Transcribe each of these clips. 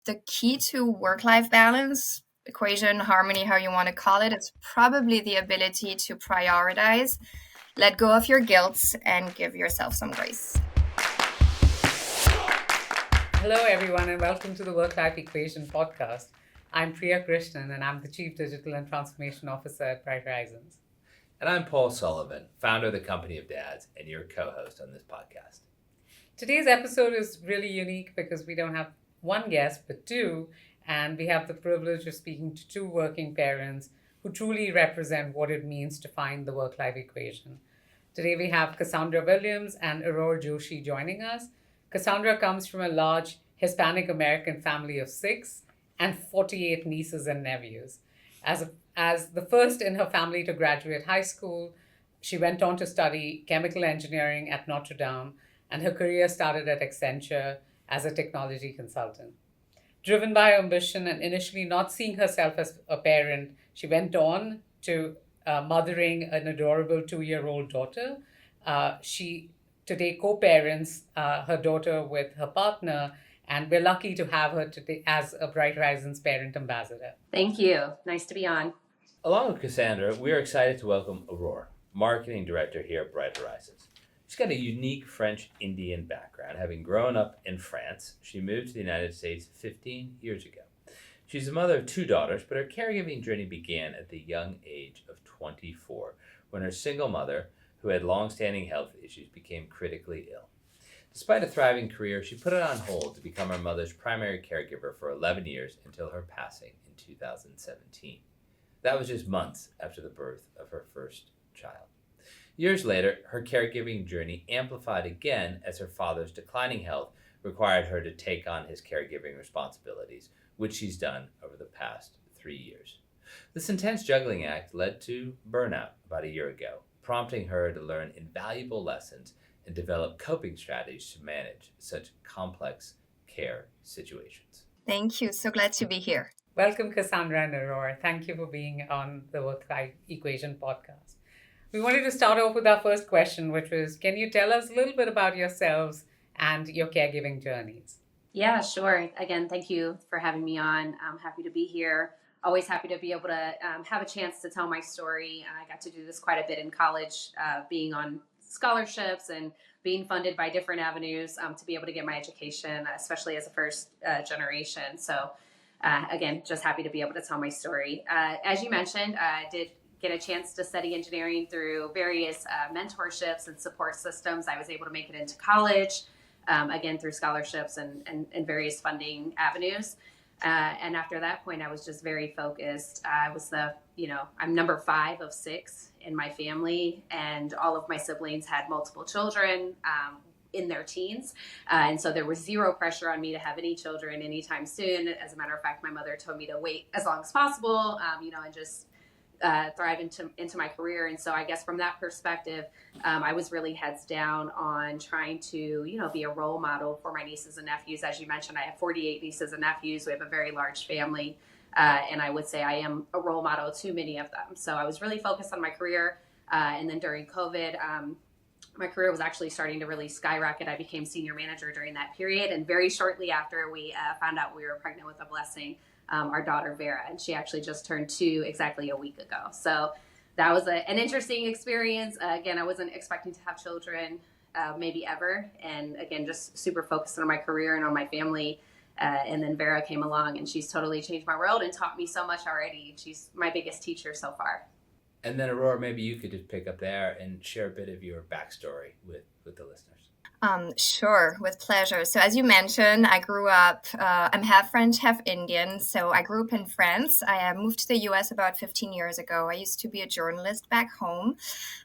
The key to work-life balance, equation, harmony, how you want to call it, is probably the ability to prioritize, let go of your guilt, and give yourself some grace. Hello, everyone, and welcome to the Work-Life Equation podcast. I'm Priya Krishnan, and I'm the Chief Digital and Transformation Officer at Bright Horizons. And I'm Paul Sullivan, founder of the Company of Dads, and your co-host on this podcast. Today's episode is really unique because we don't have one guest, but two, and we have the privilege of speaking to two working parents who truly represent what it means to find the work-life equation. Today we have Casandra Williams and Aurore Joshi joining us. Casandra comes from a large Hispanic American family of 6 and 48 nieces and nephews. As the first in her family to graduate high school, she went on to study chemical engineering at Notre Dame, and her career started at Accenture as a technology consultant. Driven by ambition and initially not seeing herself as a parent, she went on to mothering an adorable 2-year-old daughter. She today co-parents her daughter with her partner, and we're lucky to have her today as a Bright Horizons parent ambassador. Thank you. Nice to be on. Along with Cassandra, we are excited to welcome Aurore, marketing director here at Bright Horizons. She's got a unique French-Indian background. Having grown up in France, she moved to the United States 15 years ago. She's the mother of 2 daughters, but her caregiving journey began at the young age of 24, when her single mother, who had long-standing health issues, became critically ill. Despite a thriving career, she put it on hold to become her mother's primary caregiver for 11 years until her passing in 2017. That was just months after the birth of her first child. Years later, her caregiving journey amplified again as her father's declining health required her to take on his caregiving responsibilities, which she's done over the past 3 years. This intense juggling act led to burnout about a year ago, prompting her to learn invaluable lessons and develop coping strategies to manage such complex care situations. Thank you. So glad to be here. Welcome, Cassandra and Aurora. Thank you for being on the Work-Life Equation podcast. We wanted to start off with our first question, which was, can you tell us a little bit about yourselves and your caregiving journeys? Yeah, sure. Again, thank you for having me on. I'm happy to be here. Always happy to be able to have a chance to tell my story. I got to do this quite a bit in college, being on scholarships and being funded by different avenues to be able to get my education, especially as a first generation. So again, just happy to be able to tell my story. As you mentioned, I did get a chance to study engineering through various mentorships and support systems. I was able to make it into college, again, through scholarships and various funding avenues. And after that point, I was just very focused. I was I'm number 5 of 6 in my family, and all of my siblings had multiple children in their teens. And so there was zero pressure on me to have any children anytime soon. As a matter of fact, my mother told me to wait as long as possible, and just thrive into my career. And so I guess from that perspective, I was really heads down on trying to, be a role model for my nieces and nephews. As you mentioned, I have 48 nieces and nephews. We have a very large family. And I would say I am a role model to many of them. So I was really focused on my career. And then during COVID, my career was actually starting to really skyrocket. I became senior manager during that period. And very shortly after, we found out we were pregnant with a blessing, our daughter Vera, and she actually just turned 2 exactly a week ago. So that was an interesting experience. Again, I wasn't expecting to have children, maybe ever. And again, just super focused on my career and on my family. And then Vera came along, and she's totally changed my world and taught me so much already. She's my biggest teacher so far. And then, Aurora, maybe you could just pick up there and share a bit of your backstory with the listeners. Sure, with pleasure. So as you mentioned, I grew up, I'm half French, half Indian. So I grew up in France. I moved to the US about 15 years ago. I used to be a journalist back home.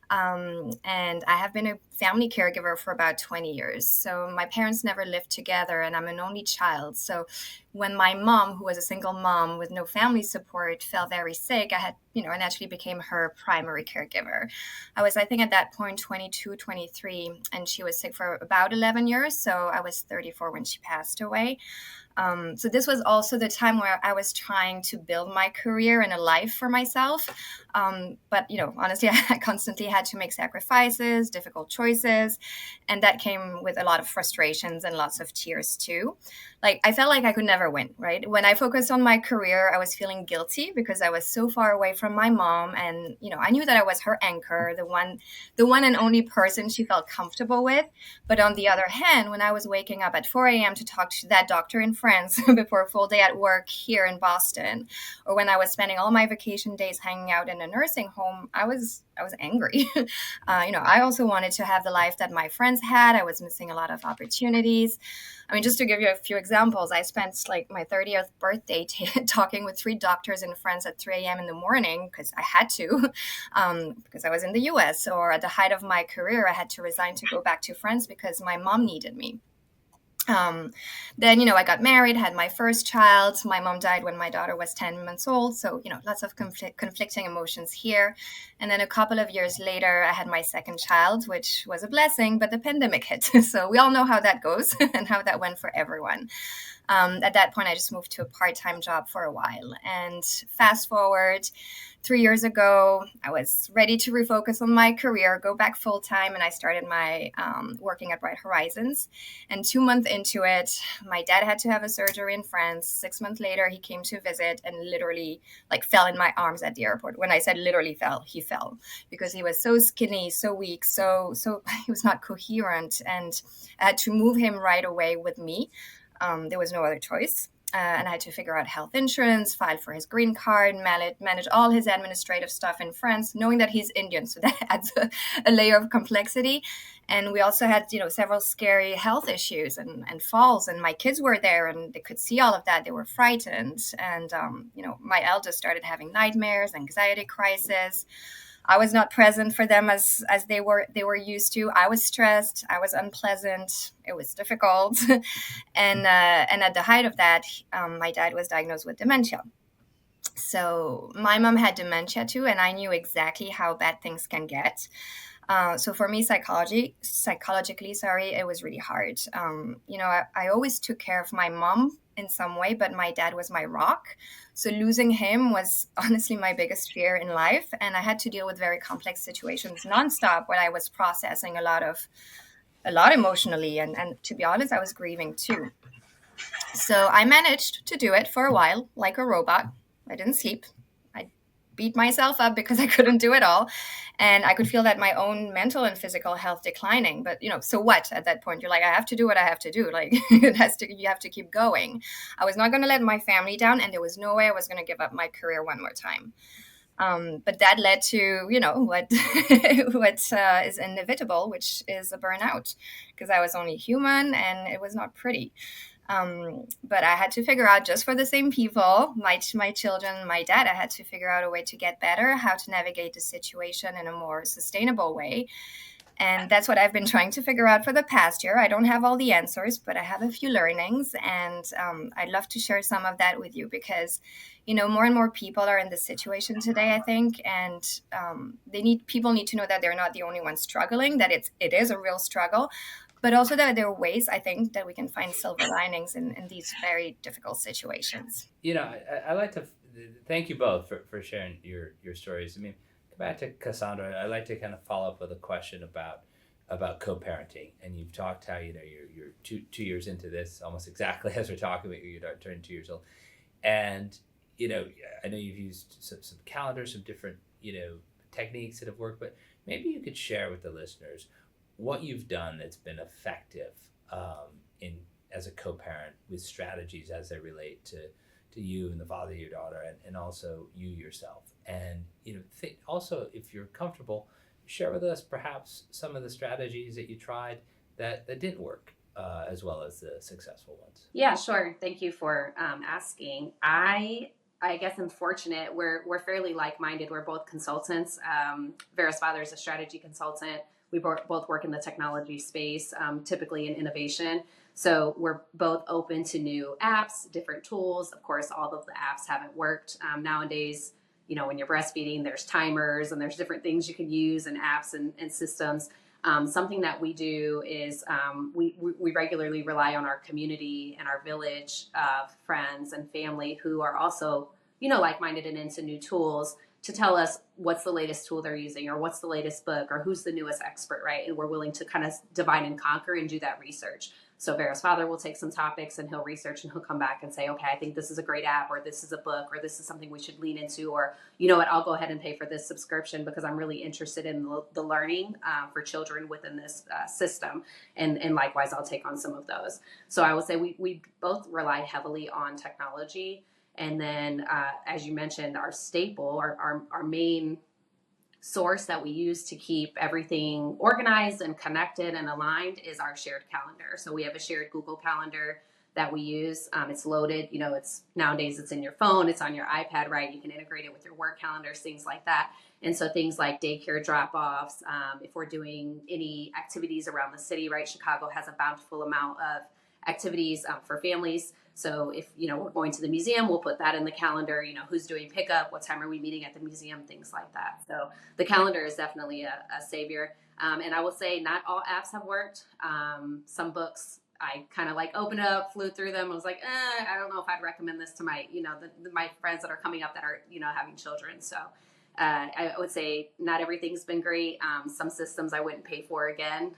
And I have been a family caregiver for about 20 years. So my parents never lived together, and I'm an only child. So when my mom, who was a single mom with no family support, fell very sick, I naturally became her primary caregiver. I was, I think at that point, 22, 23, and she was sick for about 11 years. So I was 34 when she passed away. So this was also the time where I was trying to build my career and a life for myself. But, honestly, I constantly had to make sacrifices, difficult choices, and that came with a lot of frustrations and lots of tears too. Like, I felt like I could never win, right? When I focused on my career, I was feeling guilty because I was so far away from my mom, and, I knew that I was her anchor, the one and only person she felt comfortable with. But on the other hand, when I was waking up at 4 a.m. to talk to that doctor in France before a full day at work here in Boston, or when I was spending all my vacation days hanging out in a nursing home, I was angry. I also wanted to have the life that my friends had. I was missing a lot of opportunities. I mean, just to give you a few examples, I spent like my 30th birthday talking with 3 doctors in France at 3 a.m. in the morning because I had to, because I was in the US. Or at the height of my career, I had to resign to go back to France because my mom needed me. Then, I got married, had my first child. My mom died when my daughter was 10 months old. So, lots of conflicting emotions here. And then a couple of years later, I had my second child, which was a blessing, but the pandemic hit. So we all know how that goes and how that went for everyone. At that point, I just moved to a part-time job for a while. And fast forward 3 years ago, I was ready to refocus on my career, go back full-time, and I started my working at Bright Horizons. And 2 months into it, my dad had to have a surgery in France. 6 months later, he came to visit and literally fell in my arms at the airport. When I said literally fell, he fell because he was so skinny, so weak, so he was not coherent. And I had to move him right away with me. There was no other choice. And I had to figure out health insurance, file for his green card, manage all his administrative stuff in France, knowing that he's Indian. So that adds a layer of complexity. And we also had, several scary health issues and falls. And my kids were there and they could see all of that. They were frightened. And, my eldest started having nightmares, anxiety crisis. I was not present for them as they were used to. I was stressed. I was unpleasant. It was difficult. And at the height of that, my dad was diagnosed with dementia. So my mom had dementia too, and I knew exactly how bad things can get. So for me, psychologically, it was really hard. I always took care of my mom in some way, but my dad was my rock. So losing him was honestly my biggest fear in life. And I had to deal with very complex situations nonstop where I was processing a lot emotionally. And to be honest, I was grieving too. So I managed to do it for a while, like a robot. I didn't sleep. I beat myself up because I couldn't do it all. And I could feel that my own mental and physical health declining. But, so what at that point? You're like, I have to do what I have to do. You have to keep going. I was not going to let my family down. And there was no way I was going to give up my career one more time. But that led to, what is inevitable, which is a burnout, because I was only human and it was not pretty. But I had to figure out, just for the same people, my children, my dad, I had to figure out a way to get better, how to navigate the situation in a more sustainable way. And that's what I've been trying to figure out for the past year. I don't have all the answers, but I have a few learnings, and I'd love to share some of that with you because, more and more people are in this situation today, I think, and people need to know that they're not the only ones struggling, that it is a real struggle. But also that there are ways, I think, that we can find silver linings in these very difficult situations. I like to thank you both for sharing your stories. I mean, go back to Casandra. I'd like to kind of follow up with a question about co-parenting. And you've talked how, you're 2 years into this, almost exactly as we're talking about, you turning 2 years old. And, I know you've used some calendars, some different, techniques that have worked, but maybe you could share with the listeners what you've done that's been effective as a co-parent with strategies as they relate to you and the father of your daughter and also you yourself. And also, if you're comfortable, share with us perhaps some of the strategies that you tried that didn't work as well as the successful ones. Yeah, sure. Thank you for asking. I guess I'm fortunate. We're fairly like-minded. We're both consultants. Vera's father is a strategy consultant. We both work in the technology space, typically in innovation. So we're both open to new apps, different tools. Of course, all of the apps haven't worked. Nowadays, when you're breastfeeding, there's timers and there's different things you can use and apps and systems. Something that we do is we regularly rely on our community and our village of friends and family who are also, like-minded and into new tools to tell us what's the latest tool they're using or what's the latest book or who's the newest expert, right? And we're willing to kind of divide and conquer and do that research. So Vera's father will take some topics and he'll research and he'll come back and say, okay, I think this is a great app, or this is a book, or this is something we should lean into, or you know what, I'll go ahead and pay for this subscription because I'm really interested in the learning for children within this system. And likewise, I'll take on some of those. So I would say we both rely heavily on technology. And then, as you mentioned, our staple, our main source that we use to keep everything organized and connected and aligned is our shared calendar. So we have a shared Google Calendar that we use. It's loaded, it's nowadays it's in your phone, it's on your iPad, right? You can integrate it with your work calendars, things like that. And so things like daycare drop-offs, if we're doing any activities around the city, right? Chicago has a bountiful amount of activities for families. So if, we're going to the museum, we'll put that in the calendar, who's doing pickup, what time are we meeting at the museum, things like that. So the calendar is definitely a savior. And I will say not all apps have worked. Some books I kind of opened up, flew through them. I was like, I don't know if I'd recommend this to my, my friends that are coming up that are, having children. So I would say not everything's been great. Some systems I wouldn't pay for again.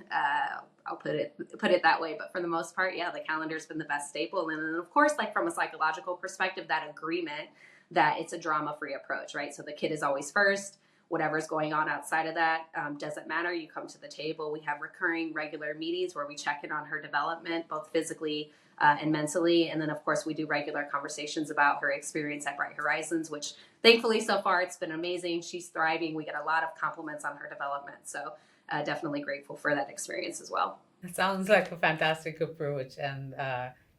I'll put it that way. But for the most part, yeah, the calendar's been the best staple. And then of course, from a psychological perspective, that agreement that it's a drama-free approach, right? So the kid is always first. Whatever's going on outside of that doesn't matter. You come to the table. We have recurring regular meetings where we check in on her development, both physically and mentally. And then, of course, we do regular conversations about her experience at Bright Horizons, which thankfully so far it's been amazing. She's thriving. We get a lot of compliments on her development. So definitely grateful for that experience as well. It sounds like a fantastic approach, and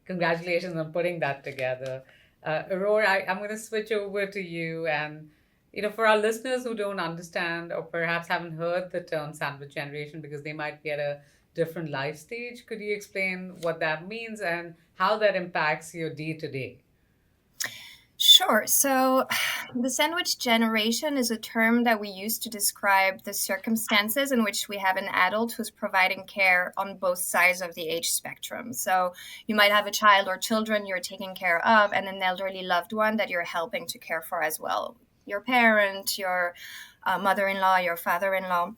congratulations on putting that together. Aurora, I'm going to switch over to you. And, for our listeners who don't understand or perhaps haven't heard the term sandwich generation because they might be at a different life stage, could you explain what that means and how that impacts your day-to-day? Sure. So the sandwich generation is a term that we use to describe the circumstances in which we have an adult who's providing care on both sides of the age spectrum. So you might have a child or children you're taking care of and an elderly loved one that you're helping to care for as well. Your parent, your mother-in-law, your father-in-law,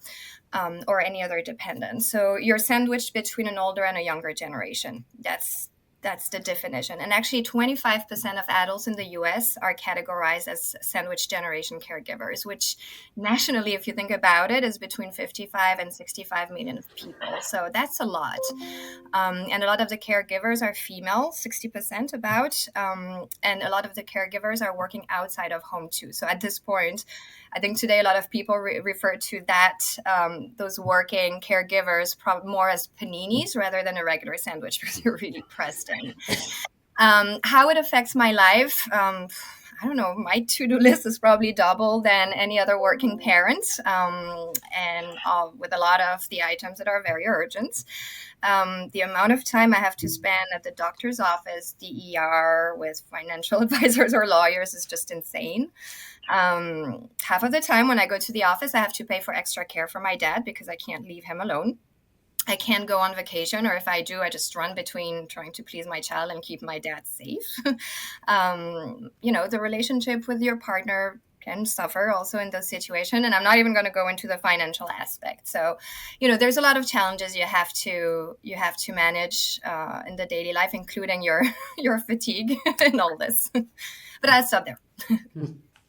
or any other dependent. So you're sandwiched between an older and a younger generation. That's the definition. And actually 25% of adults in the US are categorized as sandwich generation caregivers, which nationally, if you think about it, is between 55 and 65 million people. So that's a lot. And a lot of the caregivers are female, 60% about, and a lot of the caregivers are working outside of home too. So at this point, I think today a lot of people refer to that, those working caregivers more as paninis rather than a regular sandwich because you're really pressed in. How it affects my life, I don't know, my to-do list is probably double than any other working parent, and with a lot of the items that are very urgent. The amount of time I have to spend at the doctor's office, the ER, with financial advisors or lawyers is just insane. Half of the time when I go to the office, I have to pay for extra care for my dad because I can't leave him alone. I can't go on vacation, or if I do, I just run between trying to please my child and keep my dad safe. The relationship with your partner can suffer also in this situation. And I'm not even going to go into the financial aspect. So, there's a lot of challenges you have to manage in the daily life, including your fatigue and all this. But I'll stop there.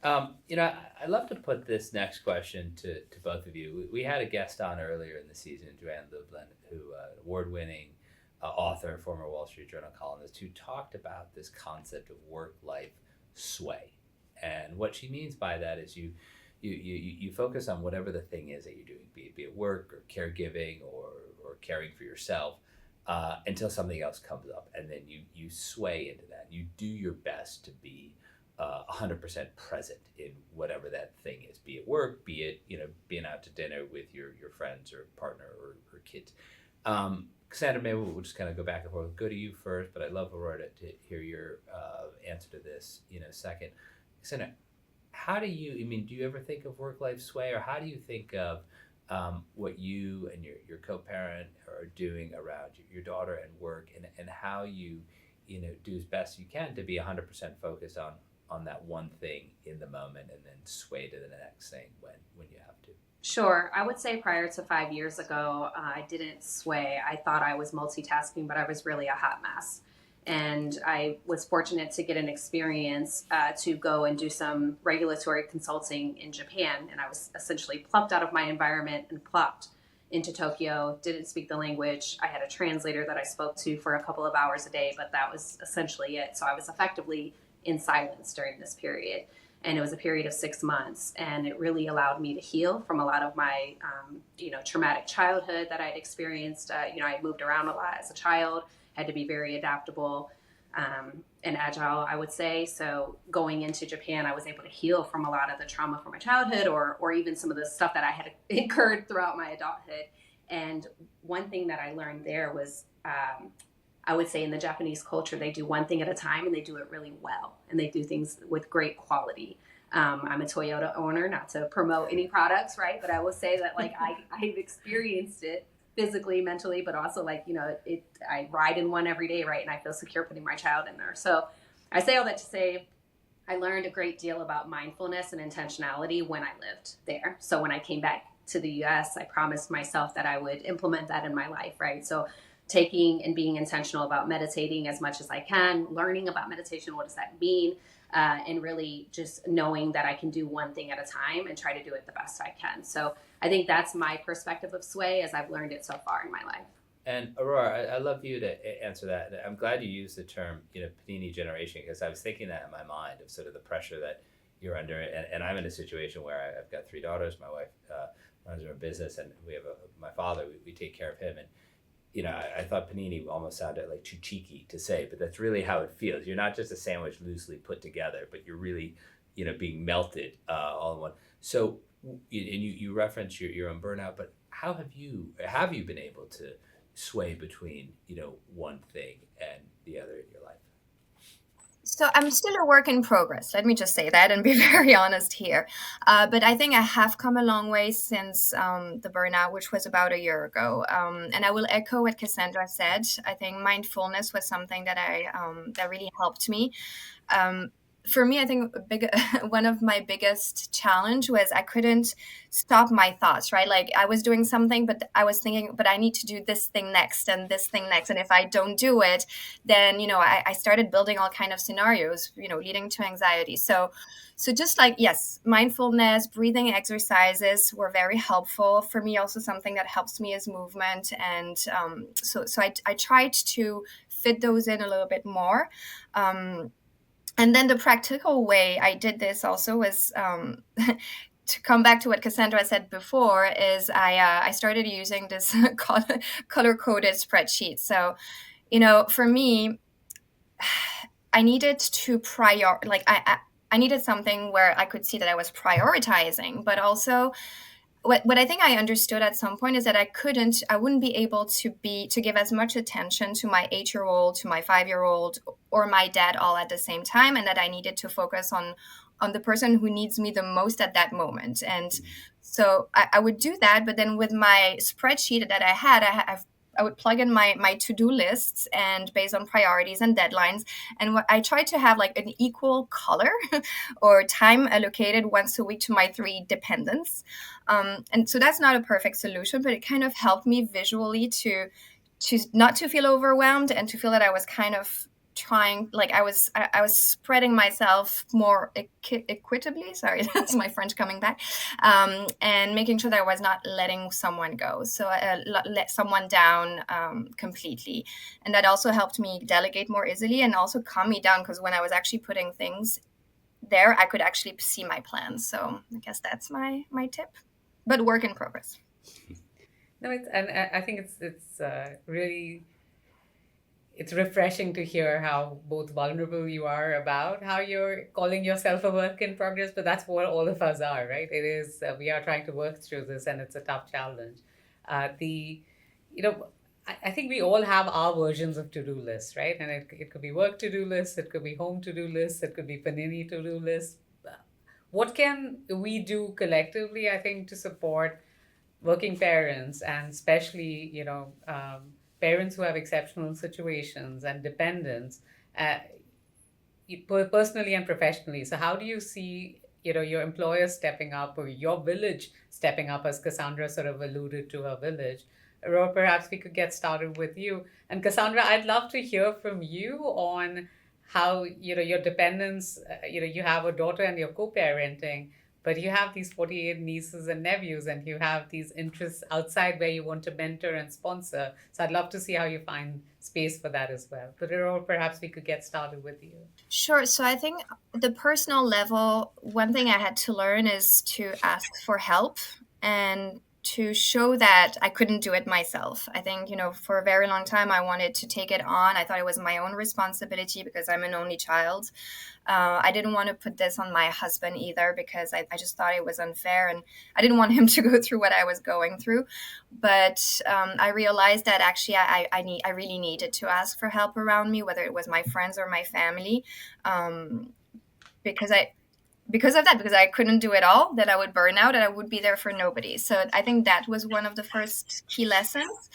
I'd love to put this next question to both of you. We had a guest on earlier in the season, Joanne Lublin, who award-winning author, former Wall Street Journal columnist, who talked about this concept of work-life sway. And what she means by that is you focus on whatever the thing is that you're doing, be it work or caregiving or caring for yourself, until something else comes up, and then you sway into that. You do your best to be 100% present in whatever that thing is, be it work, be it being out to dinner with your friends or partner or kids. Cassandra, maybe we'll just kind of go back and forth. Go to you first, but I'd love Aurora to hear your answer to this second. Cassandra, how do you ever think of work-life sway, or how do you think of what you and your co-parent are doing around your daughter and work, and how you do as best you can to be 100% focused on that one thing in the moment, and then sway to the next thing when you have to. Sure. I would say prior to 5 years ago, I didn't sway. I thought I was multitasking, but I was really a hot mess. And I was fortunate to get an experience to go and do some regulatory consulting in Japan. And I was essentially plucked out of my environment and plucked into Tokyo, didn't speak the language. I had a translator that I spoke to for a couple of hours a day, but that was essentially it. So I was effectively in silence during this period. And it was a period of 6 months. And it really allowed me to heal from a lot of my, traumatic childhood that I'd experienced. I had moved around a lot as a child, had to be very adaptable and agile, I would say. So going into Japan, I was able to heal from a lot of the trauma from my childhood, or even some of the stuff that I had incurred throughout my adulthood. And one thing that I learned there was, I would say in the Japanese culture, they do one thing at a time and they do it really well. And they do things with great quality. I'm a Toyota owner, not to promote any products, right? But I will say that I've experienced it physically, mentally, but also I ride in one every day, right? And I feel secure putting my child in there. So I say all that to say, I learned a great deal about mindfulness and intentionality when I lived there. So when I came back to the US, I promised myself that I would implement that in my life, right? So taking and being intentional about meditating as much as I can, learning about meditation, what does that mean? And really just knowing that I can do one thing at a time and try to do it the best I can. So I think that's my perspective of sway as I've learned it so far in my life. And Aurora, I love you to answer that. I'm glad you used the term, panini generation, because I was thinking that in my mind of sort of the pressure that you're under. And I'm in a situation where I've got 3 daughters. My wife runs her own business, and we have my father. We take care of him, and I thought panini almost sounded like too cheeky to say, but that's really how it feels. You're not just a sandwich loosely put together, but you're really, being melted all in one. So, and you reference your own burnout, but how have you been able to sway between, one thing and the other in your life? So I'm still a work in progress. Let me just say that and be very honest here. But I think I have come a long way since the burnout, which was about a year ago. And I will echo what Casandra said. I think mindfulness was something that that really helped me. For me, I think one of my biggest challenge was I couldn't stop my thoughts, right? Like I was doing something, but I was thinking, but I need to do this thing next and this thing next. And if I don't do it, then, I started building all kind of scenarios, leading to anxiety. So just yes, mindfulness, breathing exercises were very helpful for me. Also something that helps me is movement. And so I tried to fit those in a little bit more. And then the practical way I did this also was to come back to what Cassandra said before is I started using this color-coded spreadsheet. So, for me, I needed to I needed something where I could see that I was prioritizing, but also what I think I understood at some point is that I wouldn't be able to give as much attention to my 8-year-old, to my 5-year-old, or my dad all at the same time, and that I needed to focus on the person who needs me the most at that moment. And so I would do that, but then with my spreadsheet that I had, I would plug in my to-do lists and based on priorities and deadlines. And what I tried to have an equal color or time allocated once a week to my 3 dependents. And so that's not a perfect solution, but it kind of helped me visually to not to feel overwhelmed and to feel that I was kind of trying, I was spreading myself more equitably. Sorry, that's my French coming back. And making sure that I was not letting someone go. So let someone down completely. And that also helped me delegate more easily and also calm me down, because when I was actually putting things there, I could actually see my plans. So I guess that's my tip, but work in progress. No, I think it's really, it's refreshing to hear how both vulnerable you are about how you're calling yourself a work in progress, but that's what all of us are, right? It is, we are trying to work through this, and it's a tough challenge. I think we all have our versions of to-do lists, right? And it could be work to-do lists, it could be home to-do lists, it could be panini to-do lists. What can we do collectively, I think, to support working parents, and especially, parents who have exceptional situations and dependents, uh, personally and professionally. So how do you see, your employer stepping up, or your village stepping up, as Cassandra sort of alluded to her village? Or perhaps we could get started with you. And Cassandra, I'd love to hear from you on how, your dependents, you have a daughter and you're co-parenting, but you have these 48 nieces and nephews, and you have these interests outside where you want to mentor and sponsor. So I'd love to see how you find space for that as well. But Aurora, perhaps we could get started with you. Sure. So I think the personal level, one thing I had to learn is to ask for help and to show that I couldn't do it myself. I think, for a very long time, I wanted to take it on. I thought it was my own responsibility because I'm an only child. I didn't want to put this on my husband either because I just thought it was unfair, and I didn't want him to go through what I was going through. But I realized that actually I really needed to ask for help around me, whether it was my friends or my family, because I couldn't do it all, that I would burn out and I would be there for nobody. So I think that was one of the first key lessons.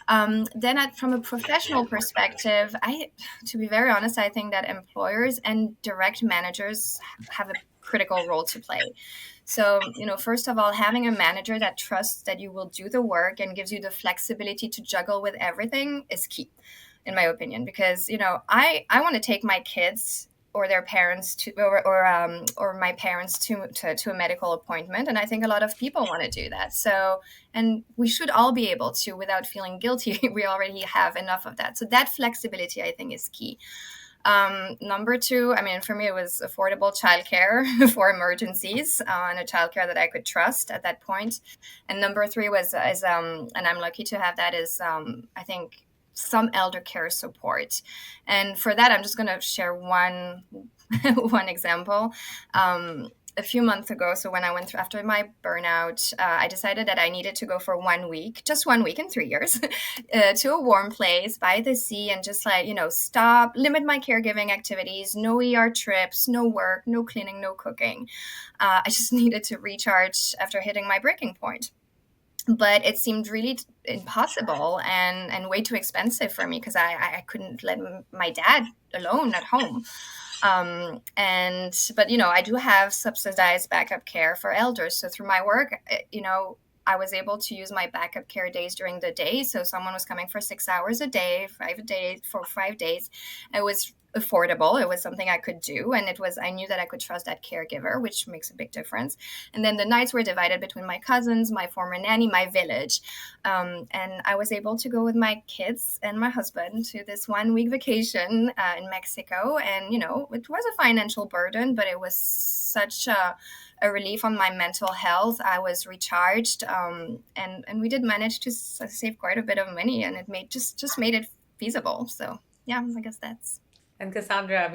Then from a professional perspective, to be very honest, I think that employers and direct managers have a critical role to play. So, first of all, having a manager that trusts that you will do the work and gives you the flexibility to juggle with everything is key, in my opinion, because, I want to take my kids or their parents to, or my parents to a medical appointment. And I think a lot of people want to do that. So, and we should all be able to without feeling guilty. We already have enough of that. So that flexibility, I think, is key. Number two, for me, it was affordable childcare for emergencies, and a childcare that I could trust at that point. And number three and I'm lucky to have that, is I think some elder care support. And for that, I'm just going to share one example. A few months ago, so when I went through after my burnout, I decided that I needed to go for 1 week, just 1 week in 3 years, to a warm place by the sea, and just limit my caregiving activities, no ER trips, no work, no cleaning, no cooking. I just needed to recharge after hitting my breaking point. But it seemed really impossible and way too expensive for me because I couldn't let my dad alone at home. But I do have subsidized backup care for elders. So through my work, I was able to use my backup care days during the day. So someone was coming for 6 hours a day, 5 days for 5 days. It was affordable. It was something I could do. And I knew that I could trust that caregiver, which makes a big difference. And then the nights were divided between my cousins, my former nanny, my village. And I was able to go with my kids and my husband to this 1 week vacation in Mexico. And, it was a financial burden, but it was such a relief on my mental health. I was recharged. And we did manage to save quite a bit of money, and it just made it feasible. So yeah, I guess that's. And Cassandra,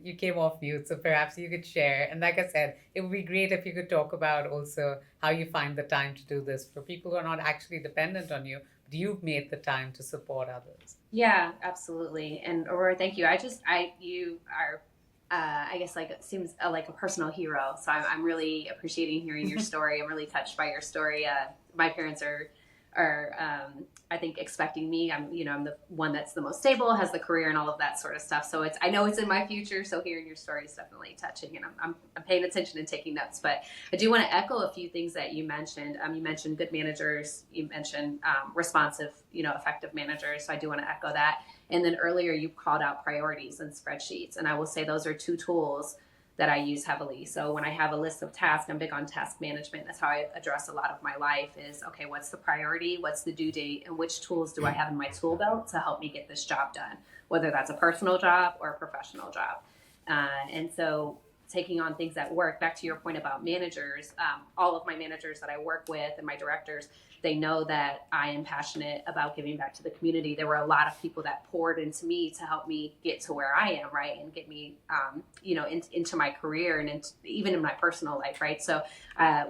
you came off mute, so perhaps you could share. And like I said, it would be great if you could talk about also how you find the time to do this for people who are not actually dependent on you, but you've made the time to support others. Yeah, absolutely. And Aurora, thank you. You are, I guess, it seems like a personal hero. So I'm really appreciating hearing your story. I'm really touched by your story. My parents are I think expecting me. I'm the one that's the most stable, has the career and all of that sort of stuff. So I know it's in my future. So hearing your story is definitely touching, and I'm paying attention and taking notes. But I do want to echo a few things that you mentioned. You mentioned good managers. You mentioned responsive, effective managers. So I do want to echo that. And then earlier you called out priorities and spreadsheets, and I will say those are two tools that I use heavily. So when I have a list of tasks, I'm big on task management. That's how I address a lot of my life is, okay, what's the priority? What's the due date? And which tools do I have in my tool belt to help me get this job done? Whether that's a personal job or a professional job. And so taking on things at work, back to your point about managers, all of my managers that I work with and my directors, they know that I am passionate about giving back to the community. There were a lot of people that poured into me to help me get to where I am, right? And get me, into my career and even in my personal life, right? So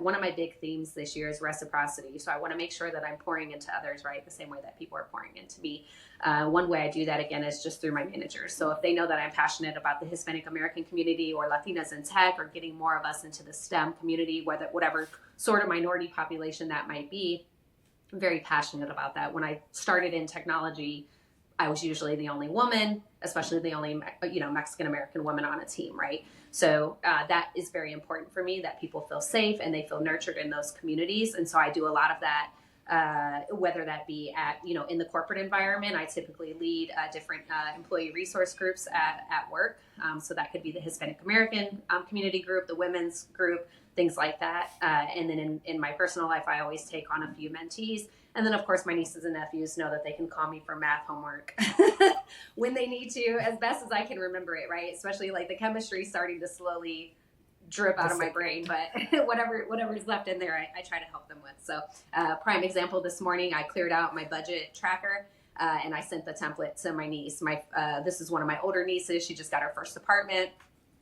one of my big themes this year is reciprocity. So I want to make sure that I'm pouring into others, right? The same way that people are pouring into me. One way I do that, again, is just through my managers. So if they know that I'm passionate about the Hispanic American community or Latinas in tech or getting more of us into the STEM community, whatever sort of minority population that might be, I'm very passionate about that. When I started in technology, I was usually the only woman, especially the only, Mexican American woman on a team, right? So that is very important for me, that people feel safe and they feel nurtured in those communities. And so I do a lot of that, whether that be at, in the corporate environment. I typically lead different employee resource groups at work. So that could be the Hispanic American community group, the women's group, things like that. And then in my personal life, I always take on a few mentees. And then, of course, my nieces and nephews know that they can call me for math homework when they need to, as best as I can remember it, right? Especially like the chemistry starting to slowly drip out of my brain, but whatever's left in there, I try to help them with. So prime example, this morning, I cleared out my budget tracker and I sent the template to my niece. This is one of my older nieces. She just got her first apartment.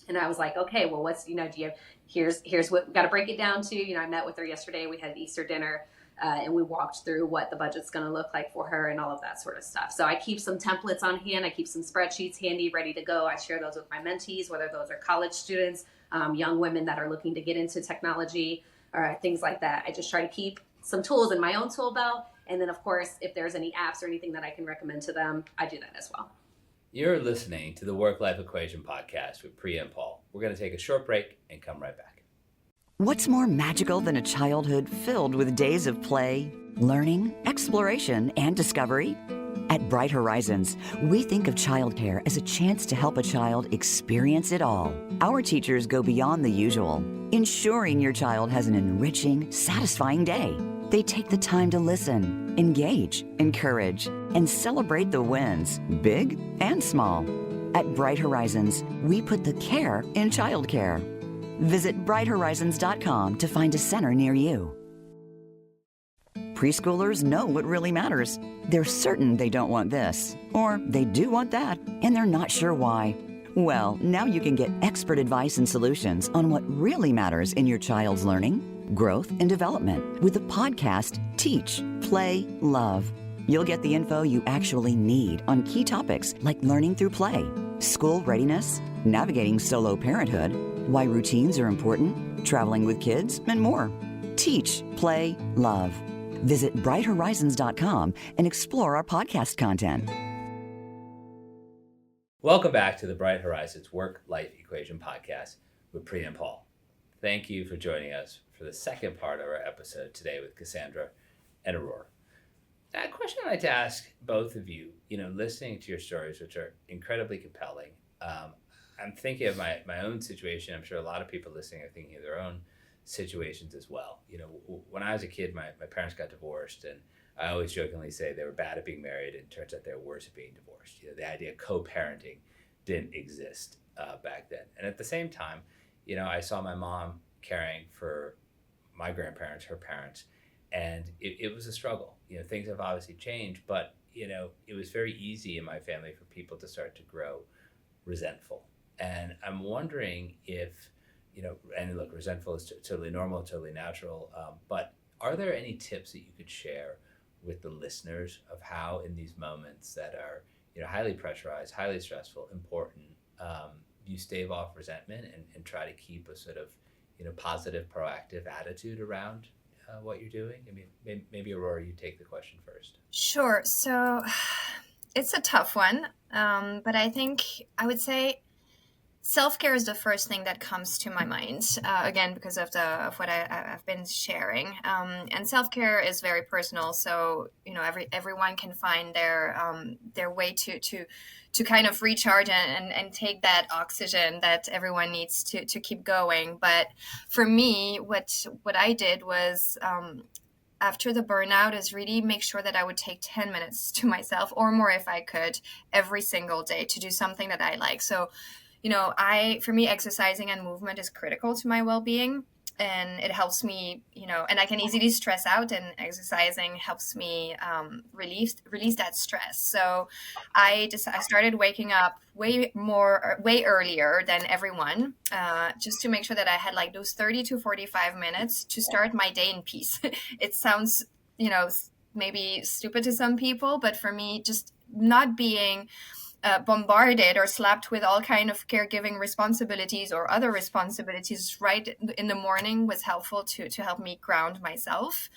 And I was like, okay, well, here's what we got to break it down to. I met with her yesterday. We had Easter dinner. And we walked through what the budget's going to look like for her and all of that sort of stuff. So I keep some templates on hand. I keep some spreadsheets handy, ready to go. I share those with my mentees, whether those are college students, young women that are looking to get into technology, or things like that. I just try to keep some tools in my own tool belt. And then, of course, if there's any apps or anything that I can recommend to them, I do that as well. You're listening to the Work-Life Equation podcast with Priya and Paul. We're going to take a short break and come right back. What's more magical than a childhood filled with days of play, learning, exploration, and discovery? At Bright Horizons, we think of childcare as a chance to help a child experience it all. Our teachers go beyond the usual, ensuring your child has an enriching, satisfying day. They take the time to listen, engage, encourage, and celebrate the wins, big and small. At Bright Horizons, we put the care in childcare. Visit brighthorizons.com to find a center near you. Preschoolers know what really matters. They're certain they don't want this, or they do want that, and they're not sure why. Well, now you can get expert advice and solutions on what really matters in your child's learning, growth, and development with the podcast Teach, Play, Love. You'll get the info you actually need on key topics like learning through play, school readiness, navigating solo parenthood, why routines are important, traveling with kids, and more. Teach, Play, Love. Visit brighthorizons.com and explore our podcast content. Welcome back to the Bright Horizons Work-Life Equation podcast with Priya and Paul. Thank you for joining us for the second part of our episode today with Casandra and Aurore. Now, a question I'd like to ask both of you, listening to your stories, which are incredibly compelling. I'm thinking of my own situation. I'm sure a lot of people listening are thinking of their own situations as well. When I was a kid, my parents got divorced, and I always jokingly say they were bad at being married, and it turns out they were worse at being divorced. The idea of co-parenting didn't exist back then. And at the same time, I saw my mom caring for my grandparents, her parents, and it was a struggle. Things have obviously changed, but it was very easy in my family for people to start to grow resentful. And I'm wondering if, and look, resentful is totally normal, totally natural, but are there any tips that you could share with the listeners of how in these moments that are, highly pressurized, highly stressful, important, you stave off resentment and try to keep a sort of, positive, proactive attitude around what you're doing? I mean, maybe Aurora, you take the question first. Sure. So it's a tough one, but I think I would say self-care is the first thing that comes to my mind, again, because of what I've been sharing. And self-care is very personal. So, everyone can find their way to kind of recharge and take that oxygen that everyone needs to keep going. But for me, what I did was, after the burnout, is really make sure that I would take 10 minutes to myself or more if I could every single day to do something that I like. So, for me, exercising and movement is critical to my well-being, and it helps me, and I can easily stress out, and exercising helps me release that stress. So I started waking up way earlier than everyone, just to make sure that I had like those 30 to 45 minutes to start my day in peace. It sounds, maybe stupid to some people, but for me, just not being bombarded or slapped with all kind of caregiving responsibilities or other responsibilities right in the morning was helpful to help me ground myself.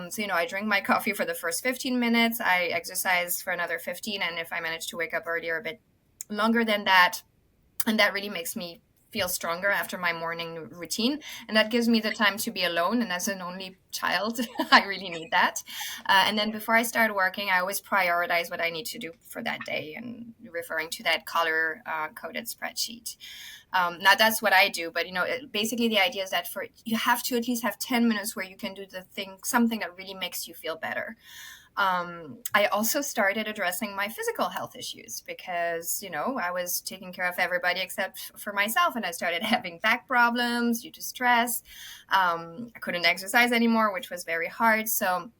So, I drink my coffee for the first 15 minutes, I exercise for another 15, and if I manage to wake up earlier, a bit longer than that, and that really makes me feel stronger after my morning routine, and that gives me the time to be alone, and as an only child I really need that. And then before I start working, I always prioritize what I need to do for that day, and referring to that color coded spreadsheet. Now that's what I do, but basically the idea is that you have to at least have 10 minutes where you can do something that really makes you feel better. I also started addressing my physical health issues because, I was taking care of everybody except for myself, and I started having back problems due to stress. I couldn't exercise anymore, which was very hard. So,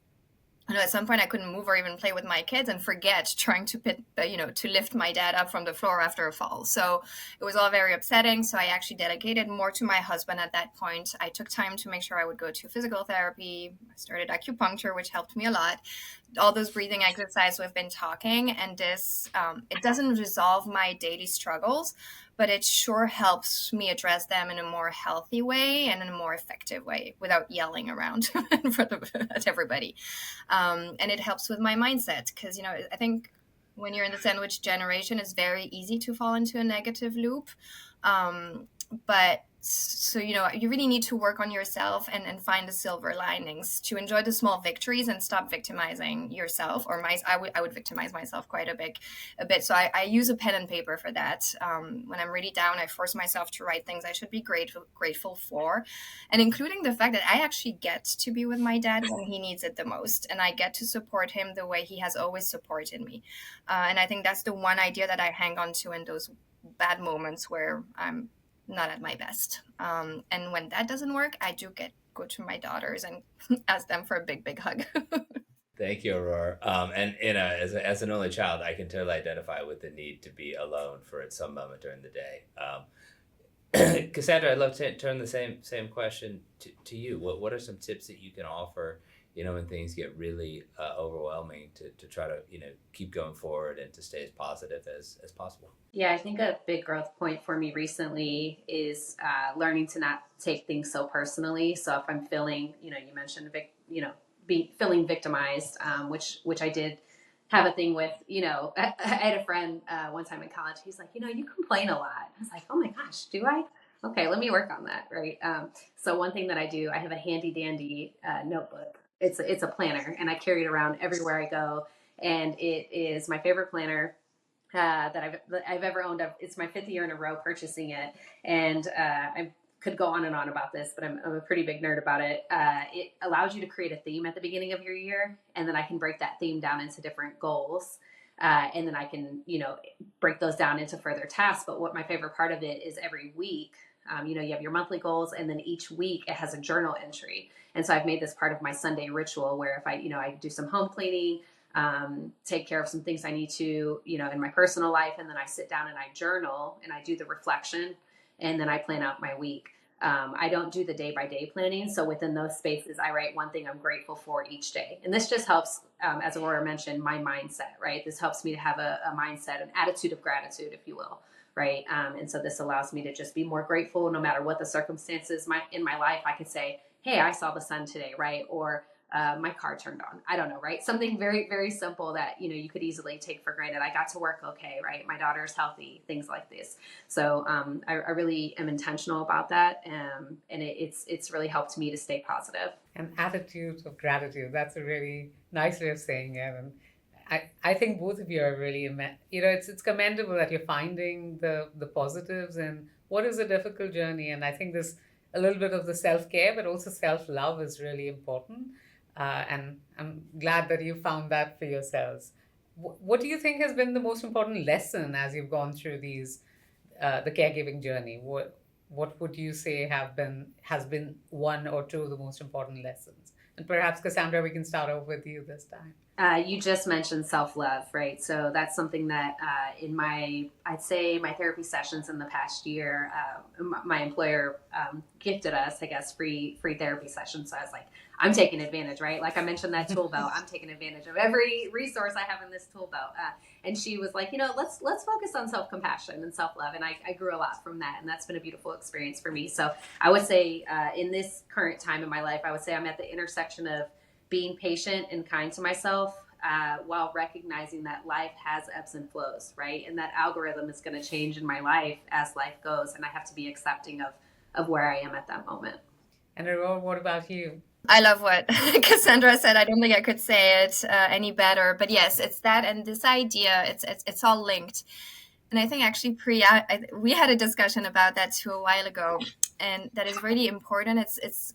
at some point I couldn't move or even play with my kids, and forget trying to to lift my dad up from the floor after a fall. So it was all very upsetting. So I actually dedicated more to my husband at that point. I took time to make sure I would go to physical therapy. I started acupuncture, which helped me a lot. All those breathing exercises we've been talking, and this, it doesn't resolve my daily struggles, but it sure helps me address them in a more healthy way and in a more effective way without yelling around at everybody. And it helps with my mindset because, I think when you're in the sandwich generation, it's very easy to fall into a negative loop. But so, you really need to work on yourself and find the silver linings to enjoy the small victories and stop victimizing yourself. I would victimize myself quite a bit. So I use a pen and paper for that. When I'm really down, I force myself to write things I should be grateful for, and including the fact that I actually get to be with my dad when he needs it the most, and I get to support him the way he has always supported me. And I think that's the one idea that I hang on to in those bad moments where I'm not at my best. And when that doesn't work, I do go to my daughters and ask them for a big, big hug. Thank you, Aurora. And as an only child, I can totally identify with the need to be alone for some moment during the day. Cassandra, I'd love to turn the same question to you. What are some tips that you can offer, when things get really overwhelming, to try to keep going forward and to stay as positive as possible? Yeah, I think a big growth point for me recently is learning to not take things so personally. So if I'm feeling, you mentioned, feeling victimized, which I did have a thing with. I had a friend one time in college. He's like, you complain a lot. I was like, oh my gosh, do I? Okay, let me work on that. Right. So one thing that I do, I have a handy dandy notebook. It's a planner, and I carry it around everywhere I go. And it is my favorite planner that I've ever owned. It's my 5th year in a row purchasing it, and I could go on and on about this, but I'm a pretty big nerd about it. It allows you to create a theme at the beginning of your year, and then I can break that theme down into different goals, and then I can break those down into further tasks. But what my favorite part of it is every week. You have your monthly goals, and then each week it has a journal entry. And so I've made this part of my Sunday ritual where if I do some home cleaning, take care of some things I need to, in my personal life. And then I sit down and I journal and I do the reflection, and then I plan out my week. I don't do the day by day planning. So within those spaces, I write one thing I'm grateful for each day. And this just helps, as Aurora mentioned, my mindset, right? This helps me to have a mindset, an attitude of gratitude, if you will. Right. And so this allows me to just be more grateful no matter what the circumstances in my life. I could say, hey, I saw the sun today. Right. Or my car turned on. I don't know. Right. Something very, very simple that, you could easily take for granted. I got to work. Okay. Right. My daughter's healthy, things like this. So I really am intentional about that. And it's really helped me to stay positive. An attitude of gratitude. That's a really nice way of saying it. And I think both of you are really, it's commendable that you're finding the positives in what is a difficult journey. And I think this a little bit of the self-care, but also self-love is really important. And I'm glad that you found that for yourselves. What do you think has been the most important lesson as you've gone through the caregiving journey? What would you say has been one or two of the most important lessons? And perhaps, Cassandra, we can start off with you this time. You just mentioned self-love, right? So that's something that I'd say my therapy sessions in the past year, my employer gifted us, I guess, free therapy sessions. So I was like, I'm taking advantage, right? Like I mentioned that tool belt, I'm taking advantage of every resource I have in this tool belt. And she was like, let's focus on self-compassion and self-love. And I grew a lot from that, and that's been a beautiful experience for me. So I would say in this current time in my life, I would say I'm at the intersection of being patient and kind to myself while recognizing that life has ebbs and flows, right? And that algorithm is going to change in my life as life goes. And I have to be accepting of where I am at that moment. And Aurore, what about you? I love what Cassandra said. I don't think I could say it any better. But yes, it's that, and this idea. It's all linked. And I think actually, Priya, we had a discussion about that too a while ago, and that is really important. It's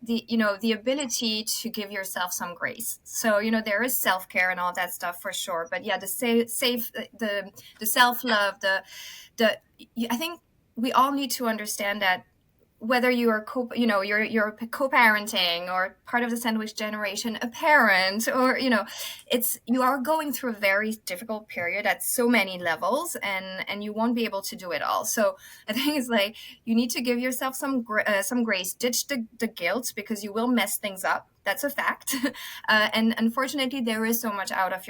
the ability to give yourself some grace. So there is self-care and all that stuff for sure, but yeah, the self-love, I think we all need to understand that whether you are you're co-parenting or part of the sandwich generation, a parent, or you are going through a very difficult period at so many levels, and you won't be able to do it all. So I think it's like you need to give yourself some grace, ditch the guilt, because you will mess things up. That's a fact. And unfortunately, there is so much out of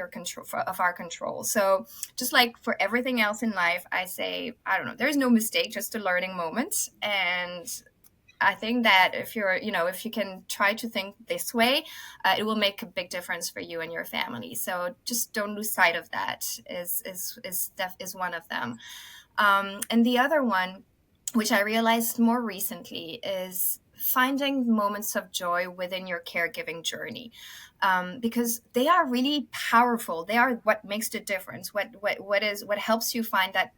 our control. So just like for everything else in life, I say, I don't know, there's no mistake, just a learning moment. And I think that if you can try to think this way, it will make a big difference for you and your family. So just don't lose sight of that is one of them. And the other one, which I realized more recently, is finding moments of joy within your caregiving journey, because they are really powerful. They are what makes the difference. What helps you find that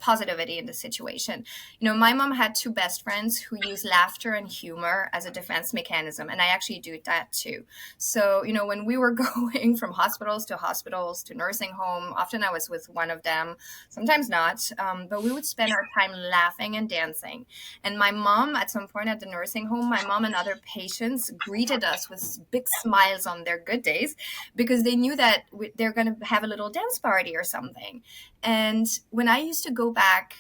positivity in the situation. My mom had two best friends who use laughter and humor as a defense mechanism, and I actually do that too. So when we were going from hospitals to nursing home, often I was with one of them, sometimes not, but we would spend our time laughing and dancing. And my mom, at some point at the nursing home, my mom and other patients greeted us with big smiles on their good days, because they knew that they're going to have a little dance party or something. And when I used to go back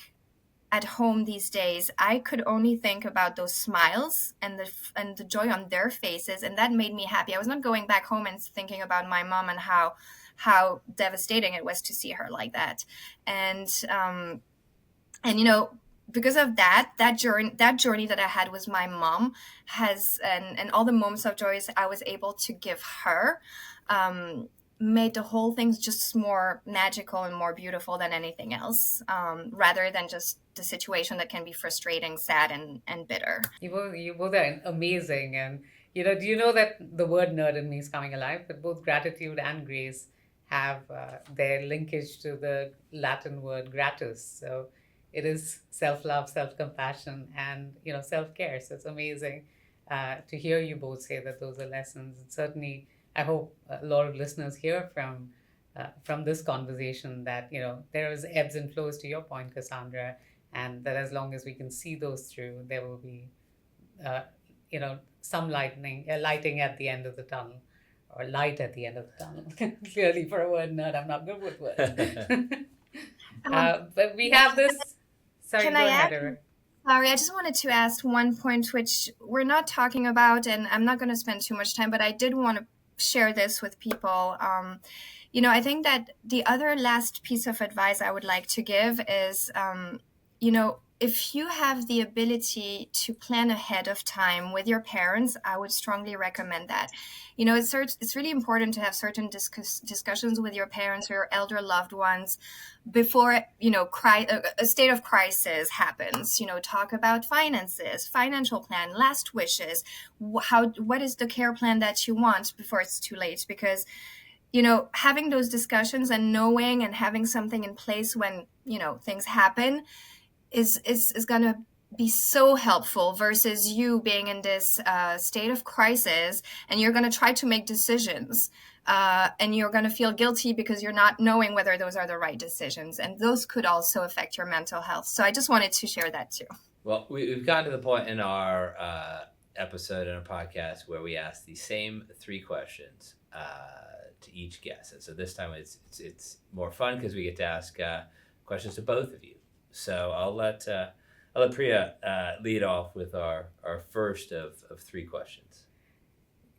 at home these days, I could only think about those smiles and the joy on their faces, and that made me happy. I was not going back home and thinking about my mom and how devastating it was to see her like that. And because of that journey that I had with my mom and all the moments of joy I was able to give her, made the whole thing just more magical and more beautiful than anything else, rather than just the situation that can be frustrating, sad, and bitter. You both are amazing. And, do you know that the word nerd in me is coming alive? That both gratitude and grace have their linkage to the Latin word gratus. So it is self-love, self-compassion, and, self-care. So it's amazing to hear you both say that those are lessons. And certainly, I hope a lot of listeners hear from this conversation that, there is ebbs and flows, to your point, Cassandra, and that as long as we can see those through, there will be, some lighting at the end of the tunnel, or light at the end of the tunnel. Clearly, for a word nerd, I'm not good with words. But we have this. Sorry, Can go I ahead, add? Aurore. Sorry, I just wanted to ask one point which we're not talking about, and I'm not going to spend too much time, but I did want to share this with people. I think that the other last piece of advice I would like to give is, if you have the ability to plan ahead of time with your parents, I would strongly recommend that. It's really important to have certain discussions with your parents or your elder loved ones before a state of crisis happens. Talk about finances, financial plan, last wishes, what is the care plan that you want before it's too late, because having those discussions and knowing and having something in place when things happen is going to be so helpful, versus you being in this state of crisis and you're going to try to make decisions, and you're going to feel guilty because you're not knowing whether those are the right decisions, and those could also affect your mental health. So I just wanted to share that too. Well, we've gotten to the point in our episode in a podcast where we ask the same three questions to each guest. And so this time it's more fun because we get to ask questions to both of you. So I'll let Priya lead off with our first of three questions.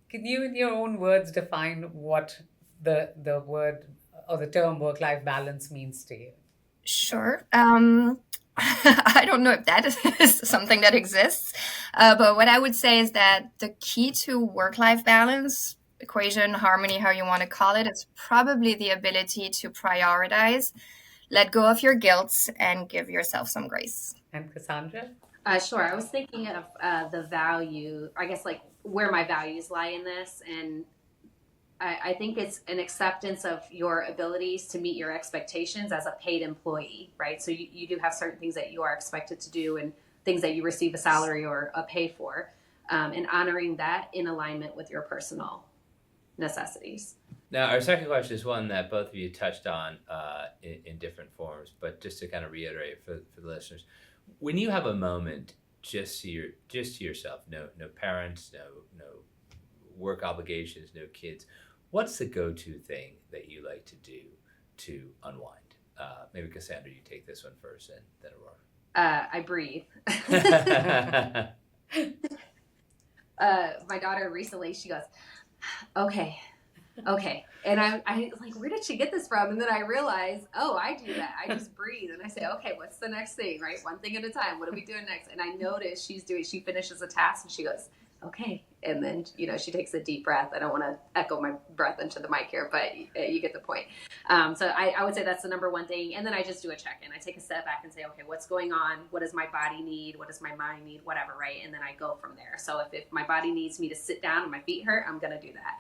Can you, in your own words, define what the word or the term work-life balance means to you? Sure. I don't know if that is something that exists, but what I would say is that the key to work-life balance, equation, harmony, how you want to call it, is probably the ability to prioritize, let go of your guilt, and give yourself some grace. And Cassandra? Sure. I was thinking of the value, I guess, like where my values lie in this. And I think it's an acceptance of your abilities to meet your expectations as a paid employee, right? So you do have certain things that you are expected to do and things that you receive a salary or a pay for, and honoring that in alignment with your personal necessities. Now, our second question is one that both of you touched on in different forms, but just to kind of reiterate for the listeners, when you have a moment just to yourself, no parents, no work obligations, no kids, what's the go-to thing that you like to do to unwind? Maybe Cassandra, you take this one first, and then Aurora. I breathe. My daughter recently, she goes, okay. And I like, where did she get this from? And then I realized, oh, I do that. I just breathe. And I say, okay, what's the next thing, right? One thing at a time. What are we doing next? And I notice she finishes a task and she goes, okay. And then, she takes a deep breath. I don't want to echo my breath into the mic here, but you get the point. So I would say that's the number one thing. And then I just do a check-in. I take a step back and say, okay, what's going on? What does my body need? What does my mind need? Whatever, right? And then I go from there. So if my body needs me to sit down and my feet hurt, I'm going to do that.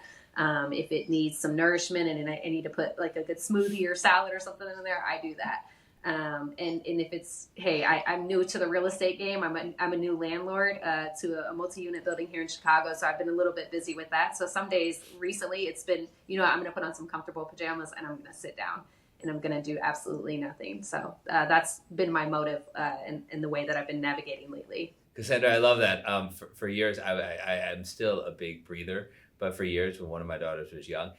If it needs some nourishment and I need to put like a good smoothie or salad or something in there, I do that. And if it's, hey, I'm new to the real estate game. I'm a new landlord to a multi-unit building here in Chicago. So I've been a little bit busy with that. So some days recently it's been, I'm going to put on some comfortable pajamas and I'm going to sit down and I'm going to do absolutely nothing. So that's been my motive in the way that I've been navigating lately. Cassandra, I love that. For years, I am still a big breather, but for years when one of my daughters was young,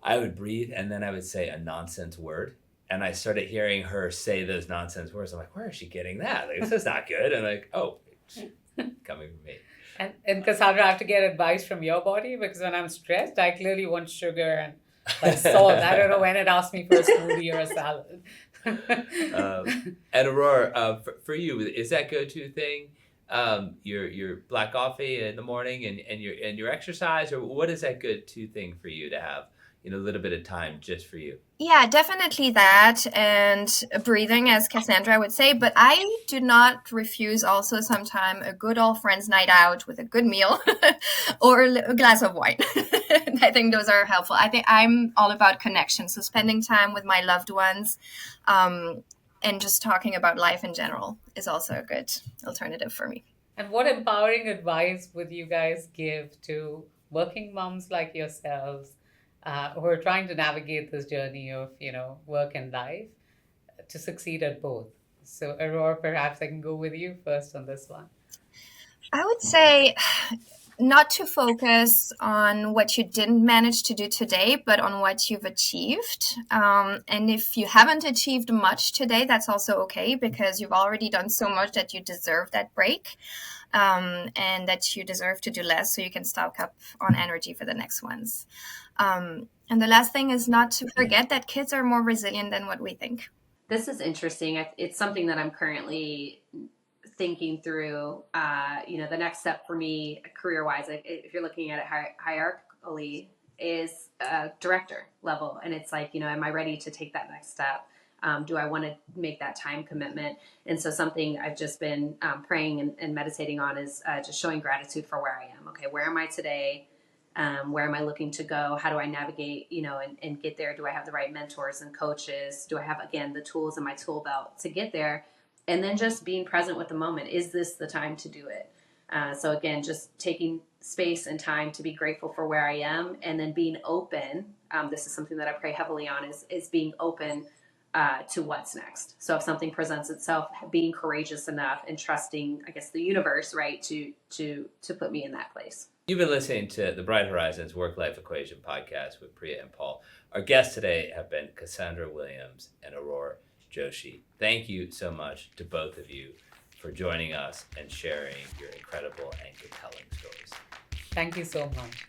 I would breathe and then I would say a nonsense word. And I started hearing her say those nonsense words. I'm like, where is she getting that? Like, this is not good. And like, oh, it's coming from me. And Cassandra, I have to get advice from your body because when I'm stressed, I clearly want sugar and like salt. I don't know when it asks me for a smoothie or a salad. And Aurora, for you, is that go-to thing your black coffee in the morning and your exercise, or what is that go-to thing for you to have? A little bit of time just for you. Yeah, definitely that, and breathing, as Cassandra would say. But I do not refuse also sometime a good old friends night out with a good meal or a glass of wine. I think those are helpful. I think I'm all about connection. So spending time with my loved ones and just talking about life in general is also a good alternative for me. And what empowering advice would you guys give to working moms like yourselves who are trying to navigate this journey of, work and life to succeed at both? So Aurora, perhaps I can go with you first on this one. I would say not to focus on what you didn't manage to do today, but on what you've achieved. And if you haven't achieved much today, that's also okay, because you've already done so much that you deserve that break, and that you deserve to do less so you can stock up on energy for the next ones. And the last thing is not to forget that kids are more resilient than what we think. This is interesting. It's something that I'm currently thinking through. The next step for me career-wise, if you're looking at it hierarchically, is director level. And it's like, am I ready to take that next step? Do I want to make that time commitment? And so something I've just been praying and meditating on is just showing gratitude for where I am. Okay, where am I today? Where am I looking to go? How do I navigate, and get there? Do I have the right mentors and coaches? Do I have, again, the tools in my tool belt to get there? And then just being present with the moment. Is this the time to do it? So again, just taking space and time to be grateful for where I am, and then being open. This is something that I pray heavily on is being open to what's next. So if something presents itself, being courageous enough and trusting, I guess, the universe, right, to put me in that place. You've been listening to the Bright Horizons Work-Life Equation podcast with Priya and Paul. Our guests today have been Casandra Williams and Aurora Joshi. Thank you so much to both of you for joining us and sharing your incredible and compelling stories. Thank you so much.